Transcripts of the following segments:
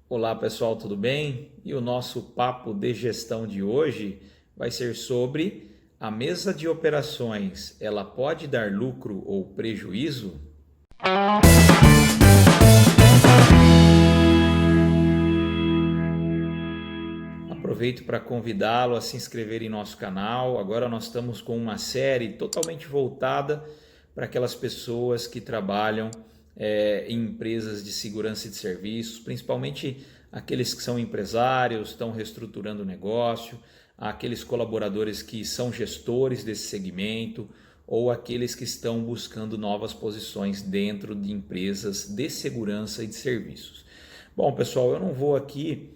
Olá pessoal, tudo bem? E o nosso papo de gestão de hoje vai ser sobre a mesa de operações. Ela pode dar lucro ou prejuízo? Aproveito para convidá-lo a se inscrever em nosso canal. Agora nós estamos com uma série totalmente voltada para aquelas pessoas que trabalham em empresas de segurança e de serviços, principalmente aqueles que são empresários, estão reestruturando o negócio, aqueles colaboradores que são gestores desse segmento ou aqueles que estão buscando novas posições dentro de empresas de segurança e de serviços. Bom, pessoal, eu não vou aqui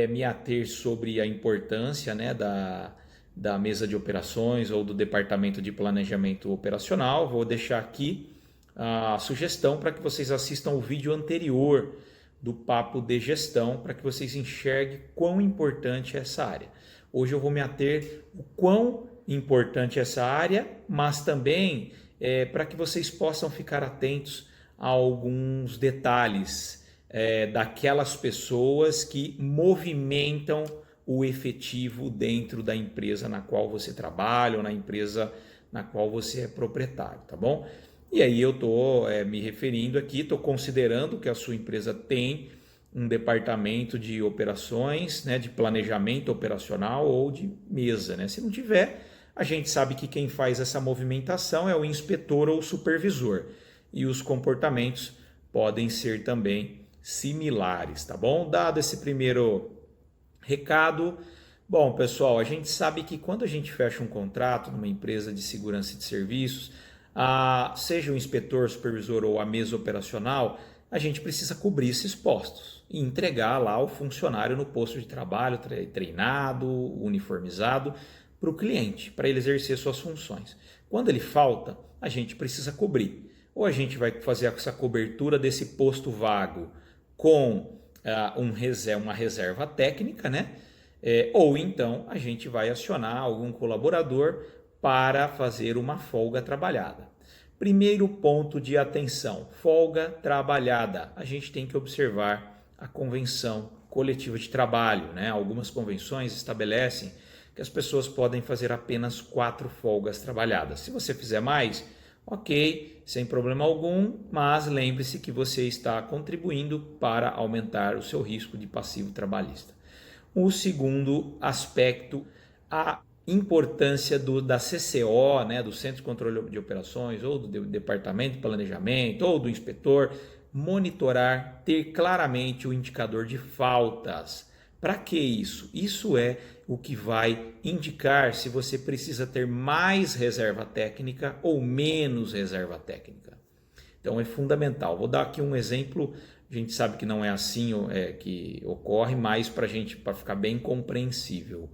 me ater sobre a importância, né, da mesa de operações ou do departamento de planejamento operacional. Vou deixar aqui a sugestão para que vocês assistam o vídeo anterior do papo de gestão, para que vocês enxerguem quão importante é essa área. Hoje eu vou me ater o quão importante é essa área, mas também para que vocês possam ficar atentos a alguns detalhes daquelas pessoas que movimentam o efetivo dentro da empresa na qual você trabalha ou na empresa na qual você é proprietário, tá bom? E aí eu estou me referindo aqui, estou considerando que a sua empresa tem um departamento de operações, né, de planejamento operacional ou de mesa, né? Se não tiver, a gente sabe que quem faz essa movimentação é o inspetor ou o supervisor. E os comportamentos podem ser também similares, tá bom? Dado esse primeiro recado, bom, pessoal, a gente sabe que quando a gente fecha um contrato numa empresa de segurança e de serviços, seja o inspetor, supervisor ou a mesa operacional, a gente precisa cobrir esses postos e entregar lá o funcionário no posto de trabalho treinado, uniformizado para o cliente, para ele exercer suas funções. Quando ele falta, a gente precisa cobrir. Ou a gente vai fazer essa cobertura desse posto vago com uma reserva técnica, né? Ou então a gente vai acionar algum colaborador para fazer uma folga trabalhada. Primeiro ponto de atenção: folga trabalhada. A gente tem que observar a convenção coletiva de trabalho, né? Algumas convenções estabelecem que as pessoas podem fazer apenas 4 folgas trabalhadas. Se você fizer mais, ok, sem problema algum, mas lembre-se que você está contribuindo para aumentar o seu risco de passivo trabalhista. O segundo aspecto, a importância da CCO, né, do Centro de Controle de Operações, ou do Departamento de Planejamento, ou do inspetor, monitorar, ter claramente o indicador de faltas. Para que isso? Isso é o que vai indicar se você precisa ter mais reserva técnica ou menos reserva técnica. Então é fundamental. Vou dar aqui um exemplo. A gente sabe que não é assim que ocorre, mas para ficar bem compreensível.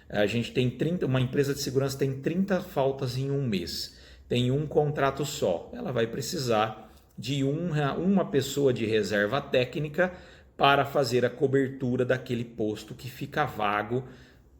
A gente tem uma empresa de segurança tem 30 faltas em um mês. Tem um contrato só. Ela vai precisar de uma pessoa de reserva técnica para fazer a cobertura daquele posto que fica vago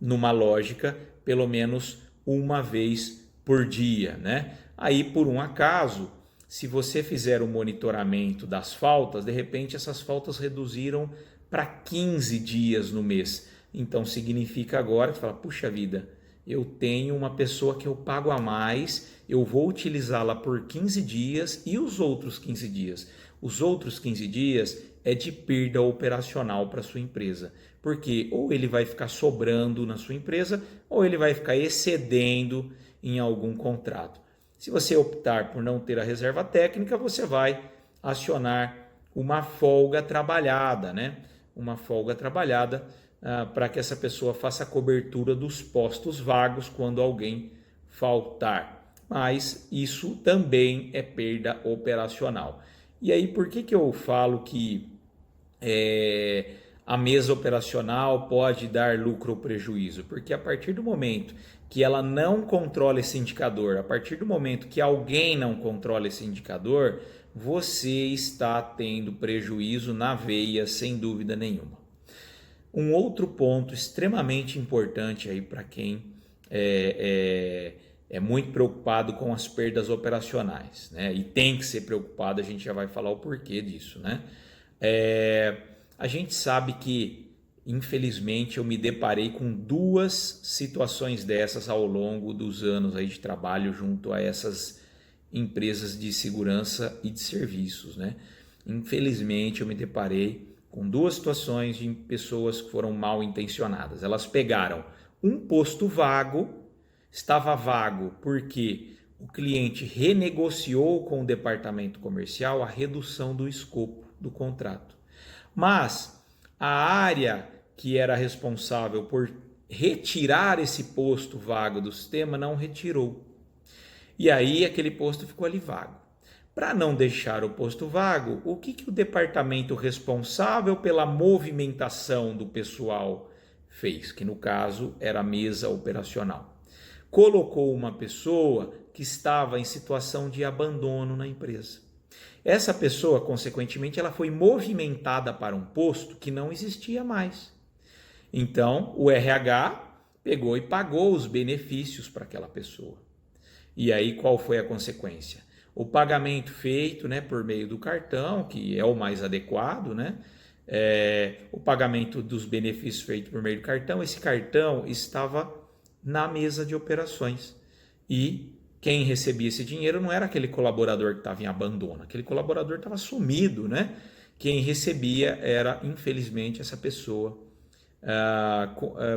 numa lógica pelo menos uma vez por dia, né? Aí, por um acaso, se você fizer o monitoramento das faltas, de repente essas faltas reduziram para 15 dias no mês. Então significa agora que você fala, puxa vida, eu tenho uma pessoa que eu pago a mais, eu vou utilizá-la por 15 dias e os outros 15 dias? Os outros 15 dias é de perda operacional para a sua empresa, porque ou ele vai ficar sobrando na sua empresa ou ele vai ficar excedendo em algum contrato. Se você optar por não ter a reserva técnica, você vai acionar uma folga trabalhada, né? Uma folga trabalhada para que essa pessoa faça a cobertura dos postos vagos quando alguém faltar. Mas isso também é perda operacional. E aí, por que eu falo que a mesa operacional pode dar lucro ou prejuízo? Porque a partir do momento que ela não controla esse indicador, a partir do momento que alguém não controla esse indicador, você está tendo prejuízo na veia, sem dúvida nenhuma. Um outro ponto extremamente importante aí para quem é muito preocupado com as perdas operacionais, né? E tem que ser preocupado, a gente já vai falar o porquê disso, né? A gente sabe que, infelizmente, eu me deparei com 2 situações dessas ao longo dos anos aí de trabalho junto a essas empresas de segurança e de serviços, né? Infelizmente, eu me deparei com 2 situações de pessoas que foram mal intencionadas. Elas pegaram um posto vago, estava vago porque o cliente renegociou com o departamento comercial a redução do escopo do contrato. Mas a área que era responsável por retirar esse posto vago do sistema não retirou. E aí aquele posto ficou ali vago. Para não deixar o posto vago, o que o departamento responsável pela movimentação do pessoal fez? Que no caso era a mesa operacional. Colocou uma pessoa que estava em situação de abandono na empresa. Essa pessoa, consequentemente, ela foi movimentada para um posto que não existia mais. Então, o RH pegou e pagou os benefícios para aquela pessoa. E aí, qual foi a consequência? O pagamento feito, né, por meio do cartão, que é o mais adequado, né? O pagamento dos benefícios feito por meio do cartão, esse cartão estava na mesa de operações. E quem recebia esse dinheiro não era aquele colaborador que estava em abandono, aquele colaborador estava sumido, né? Quem recebia era, infelizmente, essa pessoa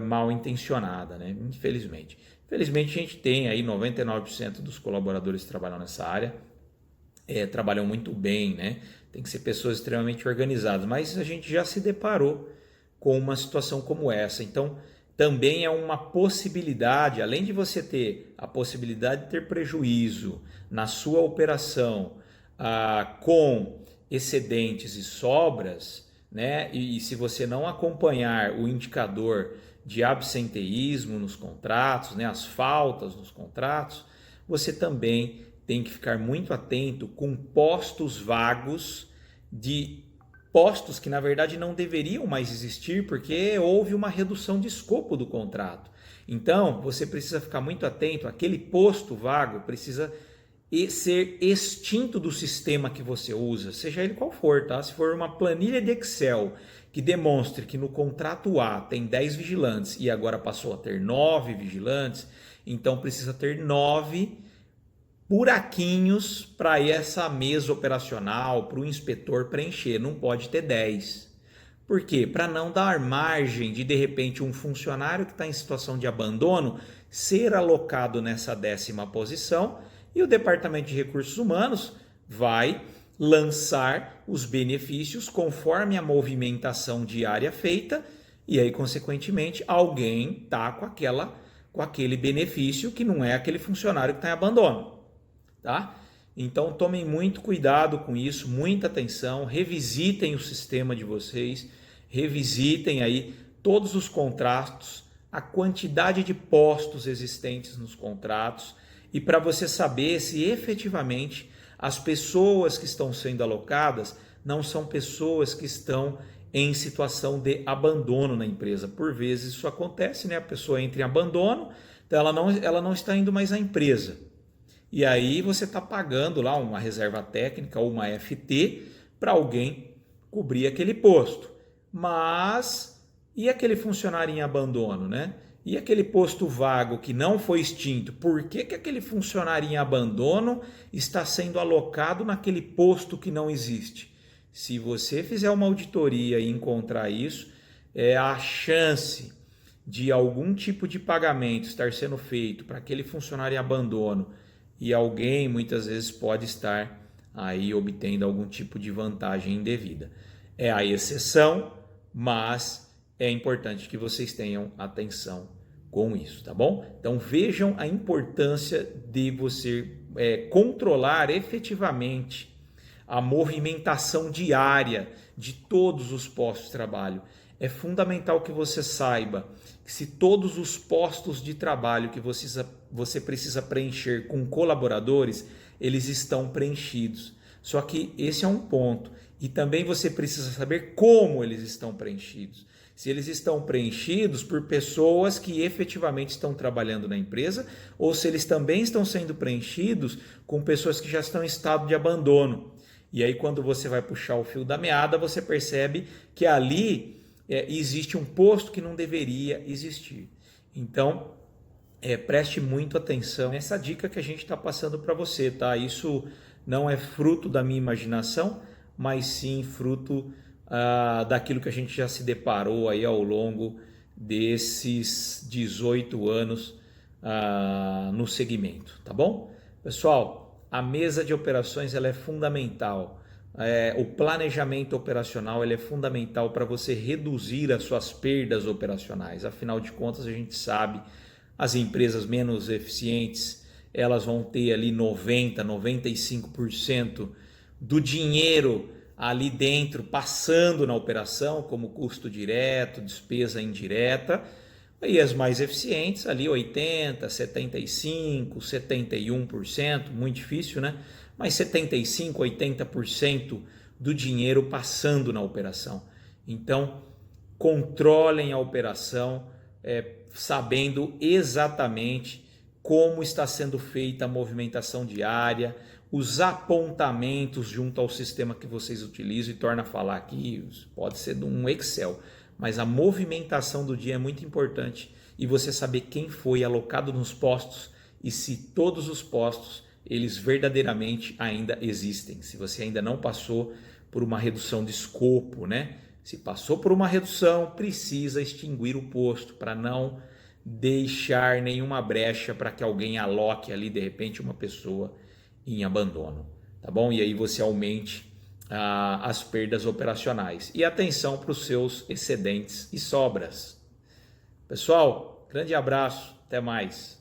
mal intencionada, né? Infelizmente. Felizmente a gente tem aí 99% dos colaboradores que trabalham nessa área, trabalham muito bem, né? Tem que ser pessoas extremamente organizadas, mas a gente já se deparou com uma situação como essa. Então, também é uma possibilidade, além de você ter a possibilidade de ter prejuízo na sua operação com excedentes e sobras, né? E se você não acompanhar o indicador de absenteísmo nos contratos, né? As faltas nos contratos, você também tem que ficar muito atento com postos vagos, de postos que na verdade não deveriam mais existir porque houve uma redução de escopo do contrato. Então, você precisa ficar muito atento, aquele posto vago precisa ser extinto do sistema que você usa, seja ele qual for, tá? Se for uma planilha de Excel que demonstre que no contrato A tem 10 vigilantes e agora passou a ter 9 vigilantes, então precisa ter 9 buraquinhos para essa mesa operacional, para o inspetor preencher, não pode ter 10. Por quê? Para não dar margem de repente, um funcionário que está em situação de abandono ser alocado nessa 10ª posição e o Departamento de Recursos Humanos vai lançar os benefícios conforme a movimentação diária feita e aí, consequentemente, alguém está com aquele benefício que não é aquele funcionário que está em abandono. Tá? Então tomem muito cuidado com isso, muita atenção, revisitem o sistema de vocês, revisitem aí todos os contratos, a quantidade de postos existentes nos contratos e para você saber se efetivamente as pessoas que estão sendo alocadas não são pessoas que estão em situação de abandono na empresa. Por vezes isso acontece, né? A pessoa entra em abandono, então ela não está indo mais à empresa. E aí você está pagando lá uma reserva técnica ou uma FT para alguém cobrir aquele posto. Mas e aquele funcionário em abandono, né? E aquele posto vago que não foi extinto? Por que aquele funcionário em abandono está sendo alocado naquele posto que não existe? Se você fizer uma auditoria e encontrar isso, a chance de algum tipo de pagamento estar sendo feito para aquele funcionário em abandono e alguém muitas vezes pode estar aí obtendo algum tipo de vantagem indevida. É a exceção, mas é importante que vocês tenham atenção com isso, tá bom? Então vejam a importância de você controlar efetivamente a movimentação diária de todos os postos de trabalho. É fundamental que você saiba que se todos os postos de trabalho que você precisa preencher com colaboradores, eles estão preenchidos. Só que esse é um ponto. E também você precisa saber como eles estão preenchidos. Se eles estão preenchidos por pessoas que efetivamente estão trabalhando na empresa ou se eles também estão sendo preenchidos com pessoas que já estão em estado de abandono. E aí quando você vai puxar o fio da meada, você percebe que ali existe um posto que não deveria existir. Então, preste muito atenção nessa dica que a gente está passando para você, tá? Isso não é fruto da minha imaginação, mas sim fruto daquilo que a gente já se deparou aí ao longo desses 18 anos no segmento, tá bom? Pessoal, a mesa de operações ela é fundamental. O planejamento operacional ele é fundamental para você reduzir as suas perdas operacionais. Afinal de contas, a gente sabe as empresas menos eficientes elas vão ter ali 90, 95% do dinheiro ali dentro passando na operação como custo direto, despesa indireta, e as mais eficientes ali 80, 75, 71%, muito difícil, né? Mas 75, 80% do dinheiro passando na operação. Então, controlem a operação, sabendo exatamente como está sendo feita a movimentação diária, os apontamentos junto ao sistema que vocês utilizam, e torna a falar aqui, pode ser de um Excel, mas a movimentação do dia é muito importante e você saber quem foi alocado nos postos e se todos os postos eles verdadeiramente ainda existem, se você ainda não passou por uma redução de escopo, né? Se passou por uma redução, precisa extinguir o posto para não deixar nenhuma brecha para que alguém aloque ali de repente uma pessoa em abandono, tá bom? E aí você aumente as perdas operacionais. E atenção para os seus excedentes e sobras. Pessoal, grande abraço, até mais.